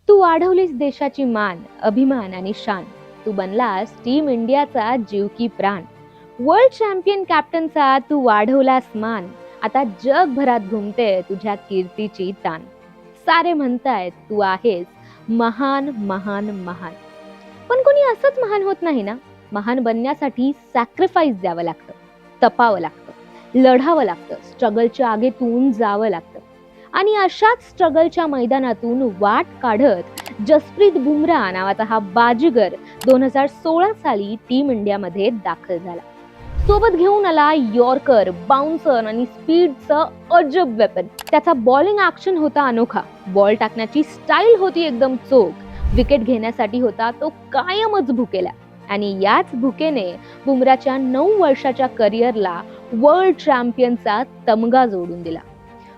तू वाढवलीस देशाची मान, अभिमान आणि शान. तू बनलास टीम इंडियाचा जीव की प्राण. वर्ल्ड चॅम्पियन कॅप्टनचा तू वाढवलास मान. आता जगभरात घुमते तुझ्या कीर्तीची तान. सारे म्हणतायत तू आहेस महान महान महान. पण कोणी असंच महान होत नाही ना. महान बनण्यासाठी सॅक्रिफाईस द्यावं लागतं, तपावं लागतं, लढावं लागतं, स्ट्रगलच्या आगेतून जावं लागतं. आणि अशाच स्ट्रगलच्या मैदानातून वाट काढत जसप्रीत बुमराह नावाचा हा बाजीगर 2016 साली टीम इंडियामध्ये दाखल झाला. सोबत घेऊन आला यॉर्कर, बाउन्सर आणि स्पीडचं अजब वेपन. त्याचा बॉलिंग ऍक्शन होता अनोखा, बॉल टाकण्याची स्टाईल होती एकदम चोख, विकेट घेण्यासाठी होता तो कायमच भुकेला. आणि याच भुकेने बुमराच्या 9 वर्षाच्या करिअरला वर्ल्ड चॅम्पियनचा तमगा जोडून दिला.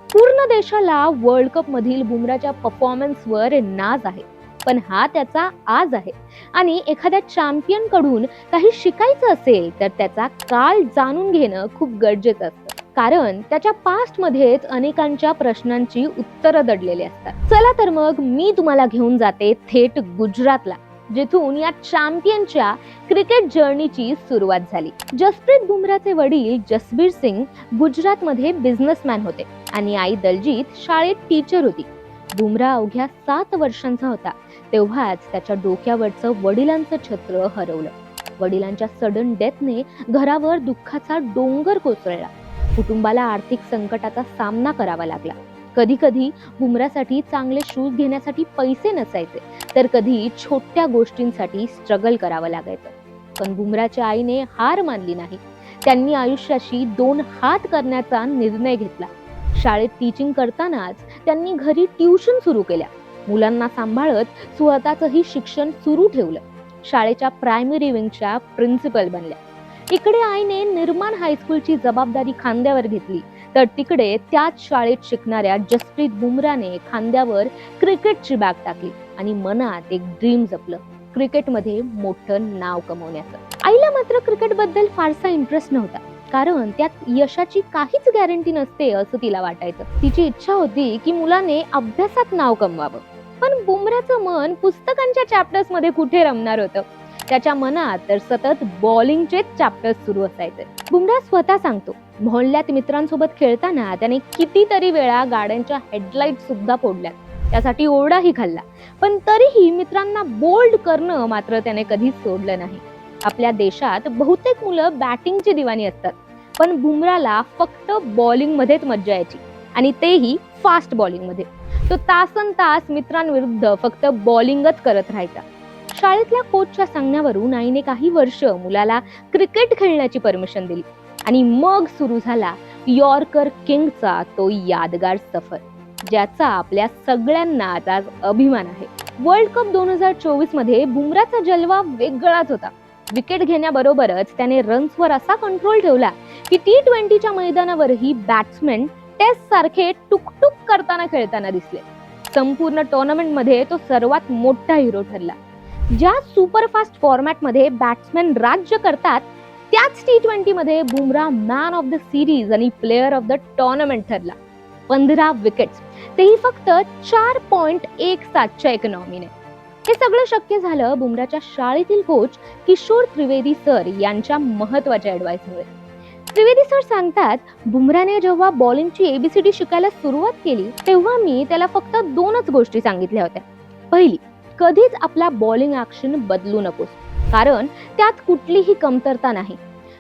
पूर्ण देशाला वर्ल्ड कप मधील बुमराच्या परफॉर्मन्सवर नाज आहे, पण हा त्याचा आज आहे. आणि एखाद्या चॅम्पियन कडून काही शिकायचं असेल तर त्याचा काळ जाणून घेणं खूप गरजेचं असतं, कारण त्याच्या पास्ट मध्येच अनेकांच्या प्रश्नांची उत्तरं दडलेली असतात. चला तर मग मी तुम्हाला घेऊन जाते थेट गुजरातला, जिथून या चॅम्पियनच्या क्रिकेट जर्नीची सुरुवात झाली. जसप्रीत बुमराहचे वडील जसबीर सिंग गुजरातमध्ये बिझनेसमॅन होते आणि आई दलजीत शाळेत टीचर होती. बुमराह अवघ्या 7 वर्षांचा होता तेव्हाच त्याच्या डोक्यावरचं वडिलांचं छत्र हरवलं. वडिलांच्या सडन डेथने घरावर दुःखाचा डोंगर कोसळला. कुटुंबाला आर्थिक संकटाचा सामना करावा लागला. कधी कधी बुमराहसाठी चांगले शूज घेण्यासाठी पैसे नसायचे, तर कधी छोट्या गोष्टींसाठी स्ट्रगल करावं लागायचं. पण बुमराहच्या आईने हार मानली नाही. त्यांनी आयुष्याशी 2 हात करण्याचा निर्णय घेतला. शाळेत टीचिंग करतानाच त्यांनी घरी ट्युशन सुरू केल्या. मुलांना सांभाळत स्वतःचंही शिक्षण सुरू ठेवलं. शाळेच्या प्रायमरी विंगच्या प्रिन्सिपल बनल्या. इकडे आईने निर्माण हायस्कूलची जबाबदारी खांद्यावर घेतली, तर तिकडे त्याच शाळेत शिकणाऱ्या जसप्रीत बुमराहने खांद्यावर क्रिकेटची बॅग टाकली आणि मनात एक ड्रीम जपलं, क्रिकेटमध्ये मोठं नाव कमवण्याचं. आईला मात्र क्रिकेट बद्दल फारसा इंटरेस्ट नव्हता, कारण त्यात यशाची काहीच गॅरंटी नसते असं तिला वाटायचं. तिची इच्छा होती की मुलाने अभ्यासात नाव कमवावं. पण बुमराहचं मन पुस्तकांच्या चॅप्टर्स मध्ये कुठे रमणार होतं. त्याच्या मनात तर सतत बॉलिंगचे चॅप्टर्स सुरू असायचे. बुमराह स्वतः सांगतो, मोहल्ल्यात मित्रांसोबत खेळताना त्याने कितीतरी वेळा गाड्यांच्या हेडलाईट सुद्धा फोडल्यात. त्यासाठी ओरडाही खाल्ला, पण तरीही मित्रांना बोल्ड करणं मात्र त्याने कधीच सोडलं नाही. आपल्या देशात बहुतेक मुलं बॅटिंगची दिवाणी असतात, पण बुमराहला फक्त बॉलिंग मध्येच मज्जा यायची, आणि तेही फास्ट बॉलिंग मध्ये. तो तासन तास मित्रांविरुद्ध फक्त बॉलिंगच करत राहायचा. शाळेतल्या कोचच्या सांगण्यावरून आईने काही वर्ष मुलाला क्रिकेट खेळण्याची परमिशन दिली, आणि मग सुरू झाला यॉर्कर किंगचा तो यादगार सफर, ज्याचा आपल्या सगळ्यांनाच आज अभिमान आहे. वर्ल्ड कप 2024 मध्ये बुमराहचा जलवा वेगळाच होता. विकेट घेण्याबरोबरच त्याने रन्सवर असा कंट्रोल ठेवला की T20च्या मैदानावरही बॅट्समॅन टेस्ट सारखे टुकटुक करताना खेळताना दिसले. संपूर्ण टुर्नामेंट मध्ये तो सर्वात मोठा हिरो ठरला. ज्या सुपरफास्ट फॉर्मॅट मध्ये बॅट्समॅन राज्य करतात, त्याच T20 मध्ये Bumrah man of the series आणि प्लेअर ऑफ द टुर्नामेंट ठरला. 15 विकेट्स, तेही फक्त 4.17च्या इकॉनॉमीने. हे सगळं शक्य झालं बुमराहच्या शाळेतील कोच किशोर त्रिवेदी सर यांच्या महत्वाच्या ऍडवाइसमुळे. त्रिवेदी सर सांगतात, बुमराहने जेव्हा बॉलिंगची ABCD शिकायला सुरुवात केली तेव्हा मी त्याला फक्त 2च गोष्टी सांगितल्या होत्या. पहिली, कधीच आपला बॉलिंग ऍक्शन बदलू नकोस, कारण त्यात कुठलीही कमतरता नाही.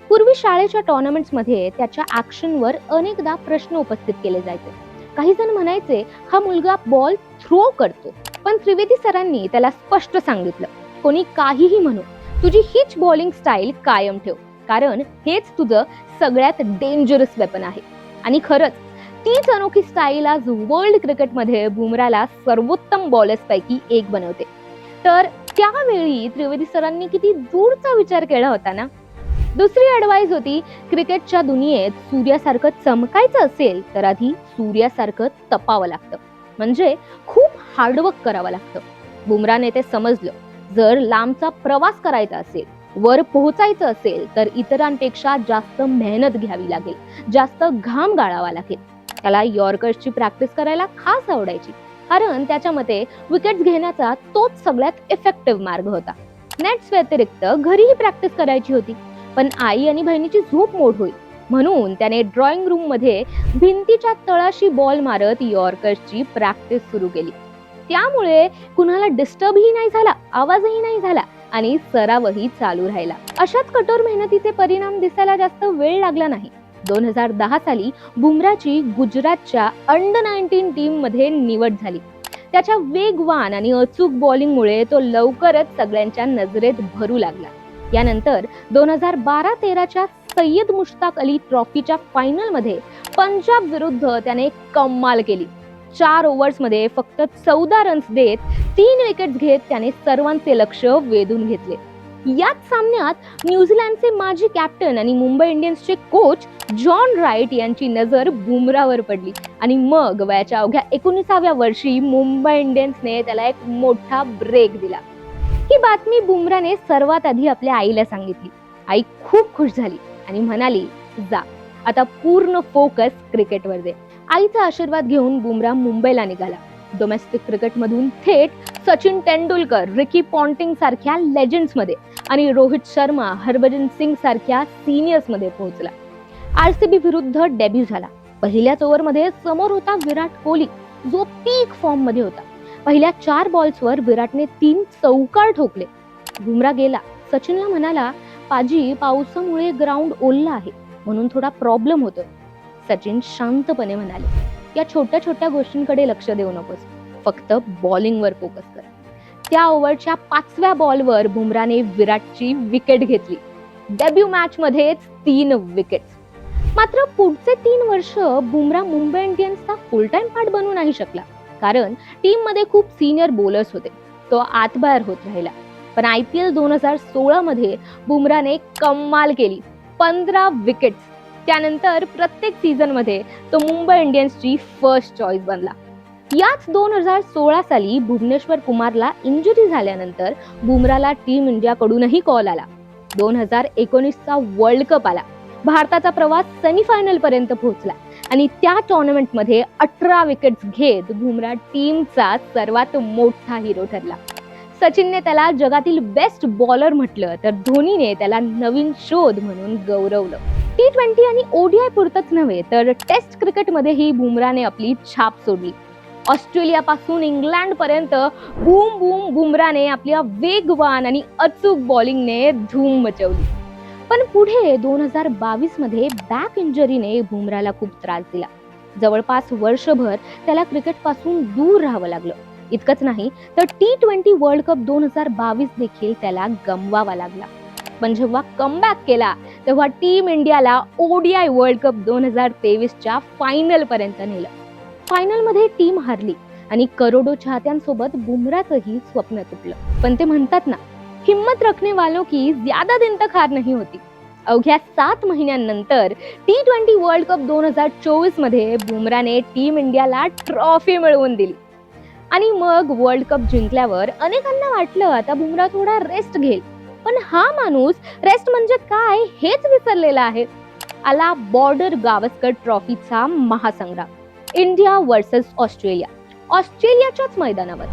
पूर्वी शाळेच्या टुर्नामेंट्स मध्ये त्याच्या ऍक्शनवर अनेकदा प्रश्न उपस्थित केले जायचे. काही जण म्हणायचे हा मुलगा बॉल थ्रो करतो, पण त्रिवेदी सरांनी त्याला स्पष्ट सांगितलं, कोणी काहीही म्हणू, तुझी हीच बॉलिंग स्टाईल कायम ठेव, कारण हेच तुझं सगळ्यात डेंजरस वेपन आहे. आणि खरंच तीच अनोखी स्टाईल आज वर्ल्ड क्रिकेटमध्ये बुमराहला सर्वोत्तम बॉलर्स पैकी एक बनवते. तर त्यावेळी त्रिवेदी सरांनी किती दूरचा विचार केला होता ना. दुसरी ॲडवाइस होती, क्रिकेटच्या दुनियेत सूर्यासारखं चमकायचं असेल तर आधी सूर्यासारखं तपावं लागतं, म्हणजे खूप हार्डवर्क करावं लागतं. बुमराहने ते समजलं. जर लांबचा प्रवास करायचा असेल, वर पोहोचायचं असेल, तर इतरांपेक्षा जास्त मेहनत घ्यावी लागेल, जास्त घाम गाळावा लागेल. त्याला यॉर्कर्सची प्रॅक्टिस करायला खास आवडायची, कारण त्याच्या मते विकेट्स घेण्याचा तोच सगळ्यात इफेक्टिव्ह मार्ग होता. नेट्स व्यतिरिक्त घरीही प्रॅक्टिस करायची होती, पण आई आणि बहिणीची झोप मोड होईल म्हणून त्याने ड्रॉइंग रूम मध्ये भिंतीच्या तळाशी बॉल मारत यॉर्कर्सची प्रॅक्टिस सुरू केली. त्यामुळे कुणाला डिस्टर्बही नाही झाला, आवाजही नाही झाला आणि सरावही चालू राहिला. अशाच कठोर मेहनतीचे परिणाम दिसायला जास्त वेळ लागला नाही. 2010 साली बुमराची गुजरातच्या अंडर-19 टीम मध्ये निवड झाली. त्याच्या वेगवान आणि अचूक बॉलिंगमुळे तो लवकरच सगळ्यांच्या नजरेत भरू लागला. यानंतर 2012-13च्या सय्यद मुश्ताक अली ट्रॉफीच्या फायनल मध्ये पंजाब विरुद्ध त्याने कमाल केली. 4 ओव्हर्समध्ये फक्त 14 रन्स देत 3 विकेट्स घेत त्याने सर्वांचे लक्ष वेधून घेतले. याच सामन्यात न्यूझीलंडचे माजी कॅप्टन आणि मुंबई इंडियन्सचे कोच जॉन राईट यांची नजर बुमरावर पडली आणि मग वयाच्या अवघ्या 19व्या वर्षी मुंबई इंडियन्सने त्याला एक मोठा ब्रेक दिला. ही बातमी बुमराने सर्वात आधी आपल्या आईला सांगितली. आई खूप खुश झाली आणि म्हणाली, जा आता पूर्ण फोकस क्रिकेटवर दे. आईचा आशीर्वाद घेऊन बुमरा मुंबईला निघाला. डोमेस्टिक क्रिकेटमधून थेट सचिन तेंडुलकर, रिकी पॉन्टिंग सारख्या लेजेंड्स मध्ये आणि रोहित शर्मा, हरभजन सिंग सारख्या सिनियर्स मध्ये पोहोचला. आरसीबी विरुद्ध डेब्यू झाला. पहिल्याच ओव्हरमध्ये समोर होता विराट कोहली, जो पीक फॉर्म मध्ये होता. पहिल्या 4 बॉल्सवर विराटने 3 चौकार ठोकले. बुमरा गेला. सचिनला म्हणाला, पाजी पावसामुळे ग्राउंड ओलला आहे म्हणून थोडा प्रॉब्लेम होतोय. सचिन शांतपणे म्हणाले, या छोट्या छोट्या गोष्टींकडे लक्ष देऊ नकोस, फक्त बॉलिंगवर फोकस कर. त्या ओव्हरच्या 5व्या बॉलवर बुमराने विराटची विकेट घेतली. डेब्यू मॅच मध्येच 3 विकेट्स. मात्र पुढचे 3 वर्ष बुमरा मुंबई इंडियन्सचा फुल टाइम पार्ट बनू नाही शकला, कारण टीम मध्ये खूप सिनियर बॉलर्स होते. तो आतबाहेर होत राहिला. पण IPL 2016 मध्ये बुमराने कमाल केली, 15 विकेट्स. त्यानंतर प्रत्येक सीझन मध्ये तो मुंबई इंडियन्सची फर्स्ट चॉईस बनला. याच 2016 साली भुवनेश्वर कुमारला इंजुरी झाल्यानंतर बुमराला टीम इंडियाकडूनही कॉल आला. 2019चा वर्ल्ड कप आला. भारताचा प्रवास सेमीफायनल पर्यंत पोहोचला आणि त्या टुर्नामेंट मध्ये 18 विकेट्स घेत बुमरा टीमचा सर्वात मोठा हिरो ठरला. सचिनने त्याला जगातील बेस्ट बॉलर म्हटलं तर धोनीने त्याला नवीन शोध म्हणून गौरवलं. T20 आणि ODI पुरतच नव्हे तर टेस्ट क्रिकेटमध्येही बुमराने आपली छाप सोडली. ऑस्ट्रेलियापासून इंग्लंड पर्यंत बूम बूम बुमराने आपल्या वेगवान आणि अचूक बॉलिंगने धूम मचवली. पण पुढे 2022 मध्ये बॅक इंजरीने बुमराला खूप त्रास दिला. जवळपास वर्षभर त्याला क्रिकेटपासून दूर राहावं लागलं. इतकंच नाही तर T20 वर्ल्ड कप 2022 देखील त्याला गमवावा लागला. पण जेव्हा कमबॅक केला तेव्हा टीम इंडियाला ODI वर्ल्ड कप 2023च्या फायनल पर्यंत नेलं. फायनल मध्ये टीम हारली आणि करोडो चाहत्यांसोबत बुमराचंही स्वप्न तुटलं. पण ते म्हणतात ना, हिम्मत रखने वालों की ज्यादा दिन तक हार नहीं होती. अवघ्या 7 महिन्यांनंतर T20 वर्ल्ड कप 2024 मध्ये बुमराने टीम इंडियाला ट्रॉफी मिळवून दिली. आणि मग वर्ल्ड कप जिंकल्यावर अनेकांना वाटलं आता बुमरा थोडा रेस्ट घेईल. पण हा माणूस रेस्ट म्हणजे काय हेच विसरलेला आहे. आला बॉर्डर गावस्कर ट्रॉफीचा महासंग्राम. India versus Australia. ऑस्ट्रेलियाच्याच मैदानावर.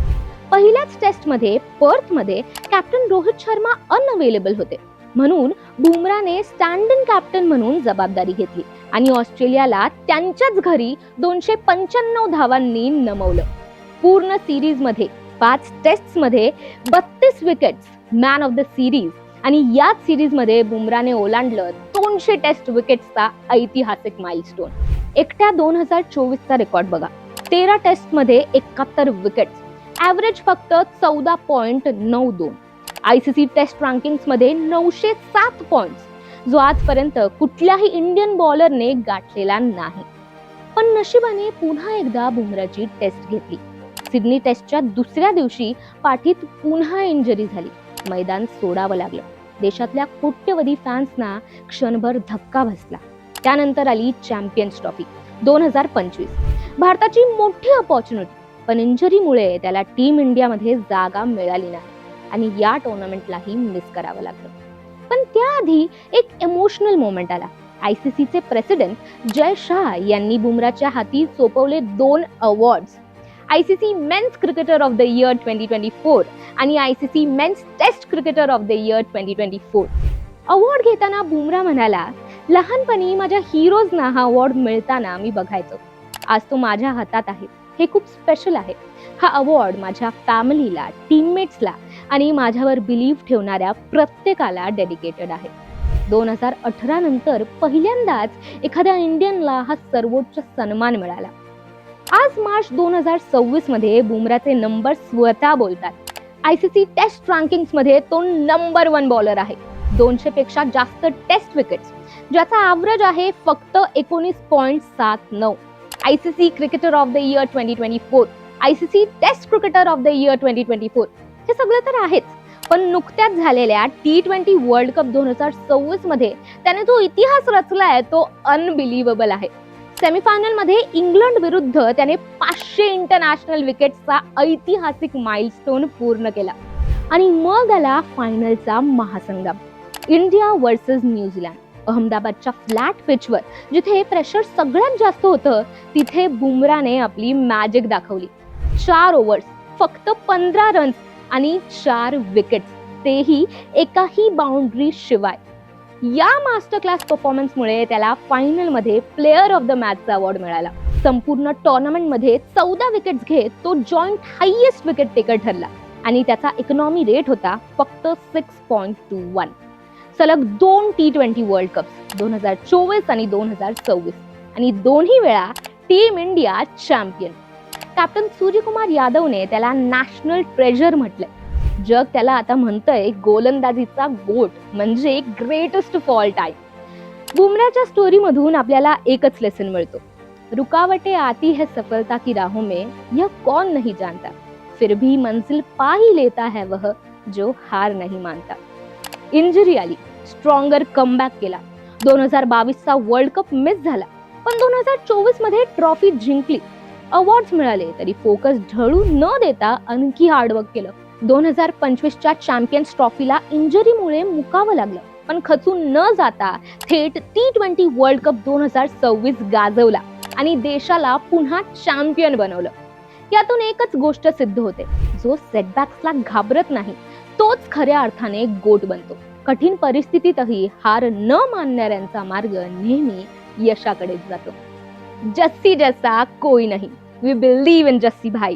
पहिल्याच टेस्ट मध्ये पर्थ मध्ये कॅप्टन रोहित शर्मा अनअवेलेबल होते म्हणून बुमराने स्टँड इन कॅप्टन म्हणून जबाबदारी घेतली आणि ऑस्ट्रेलियाला त्यांच्याच घरी 295 धावांनी नमवलं. पूर्ण सिरीज मध्ये 5 टेस्ट मध्ये 32 wickets, man of the series. आणि याच सिरीज मध्ये बुमराने ओलांडलं 200 टेस्ट विकेट्सचा ऐतिहासिक माइलस्टोन. एकट्या 2024चा रेकॉर्ड बघा. 13 टेस्ट मध्ये 71 विकेट्स, ऍव्हरेज फक्त 14.92. ICC टेस्ट रँकिंग्स मध्ये 907 पॉइंट्स, जो आजपर्यंत कुठल्याही इंडियन बॉलरने गाठलेला नाही. पण नशिबाने पुन्हा एकदा बुमराची टेस्ट घेतली. सिडनी टेस्टच्या दुसऱ्या दिवशी पाठीत पुन्हा इंजरी झाली. मैदान सोडावं लागलं. देशातल्या कोट्यवधी फॅन्सना क्षणभर धक्का बसला. त्यानंतर आली चॅम्पियन्स ट्रॉफी 2025. भारताची मोठी अपॉर्च्युनिटी, पण इंजरीमुळे त्याला टीम इंडियामध्ये जागा मिळाली नाही आणि या टुर्नामेंटलाही मिस करावं लागलं. पण त्याआधी एक इमोशनल मोमेंट आला. ICCचे प्रेसिडेंट जय शाह यांनी बुमराच्या हाती सोपवले 2 awards. ICC men's cricketer of the year 2024 आणि ICC men's test cricketer of the year 2024. Award घेताना बुमरा म्हणाला, लहानपणी माझ्या हिरोजना हा अवॉर्ड मिळताना मी बघायचो. आज तो माझ्या हातात आहे. हे खूप स्पेशल आहे. हा अवॉर्ड माझ्या फॅमिलीला, टीममेट्सला आणि माझ्यावर बिलीव्ह ठेवणाऱ्या प्रत्येकाला डेडिकेटेड आहे. 2018 नंतर पहिल्यांदाच एखाद्या इंडियनला हा सर्वोच्च सन्मान मिळाला. आज मार्च 2026 मध्ये बुमराचे नंबर स्वतः बोलतात. ICC टेस्ट रँकिंग्स मध्ये तो नंबर 1 बॉलर आहे. 200 पेक्षा जास्त टेस्ट विकेट्स, ज्याचा ॲव्हरेज आहे फक्त 19.79. ICC cricketer of the year 2024, ICC test cricketer of the year 2024. हे सगळं तर आहेच, पण नुकत्याच झालेल्या T20 वर्ल्ड कप 2026 मध्ये त्याने जो इतिहास रचलाय तो अनबिलिव्हेबल आहे. सेमीफायनल मध्ये इंग्लंड विरुद्ध त्याने 500 इंटरनॅशनल विकेट्सचा ऐतिहासिक माइलस्टोन पूर्ण केला. आणि मग आला फायनलचा महासंग्राम, इंडिया वर्सेस न्यूझीलंड. अहमदाबादच्या फ्लॅट पिचवर जिथे प्रेशर सगळ्यात जास्त होतं, तिथे बुमराने आपली मॅजिक दाखवली. 4 ओव्हर्स, फक्त 15 रन्स आणि 4 विकेट्स, तेही एकाही बाउंड्री शिवाय. या मास्टर क्लास परफॉर्मन्समुळे त्याला फायनलमध्ये प्लेअर ऑफ द मॅचचा अवॉर्ड मिळाला. संपूर्ण टुर्नामेंटमध्ये 14 विकेट्स घेत तो जॉईंट हायेस्ट विकेट टेकर ठरला आणि त्याचा इकॉनॉमी रेट होता फक्त 6.21. सलग 2 T20 वर्ल्ड कप्स 2024 आणि 2026 आणि दोन्ही वेळा team India champion. Captain Suryakumar यादवने त्याला नॅशनल ट्रेजर म्हटलंय. जग त्याला आता म्हणतंय गोलंदाजीचा गोट, म्हणजे ग्रेटेस्ट ऑफ ऑल टाइम. बुमराच्या स्टोरीमधून आपल्याला एकच लेसन मिळतो, रुकावटें आती है सफलता की राहों में, यह कौन नहीं जानता, फिर भी मंजिल पा ही लेता है वह जो हार नहीं मानता. इंजरी आली, स्ट्रॉंगर कमबॅक केला. 2022चा वर्ल्ड कप मिस झाला, पण 2024 मध्ये ट्रॉफी जिंकली. अवॉर्ड्स मिळाले तरी फोकस ढळू न देता आणखी हार्डवर्क केलं. 2025च्या चॅम्पियन्स ट्रॉफीला इंजरीमुळे मुकावं लागलं, पण खचून न जाता थेट T20 वर्ल्ड कप 2026 गाजवला आणि देशाला पुन्हा चॅम्पियन बनवलं. यातून एकच गोष्ट सिद्ध होते, जो सेटबॅक्सला घाबरत नाही तोच खऱ्या अर्थाने गोट बनतो. कठीण परिस्थितीतही हार न मानणाऱ्यांचा मार्ग नेहमी यशाकडेच जातो. जस्सी जैसा कोई नहीं, वी बिलीव इन जस्सी भाई.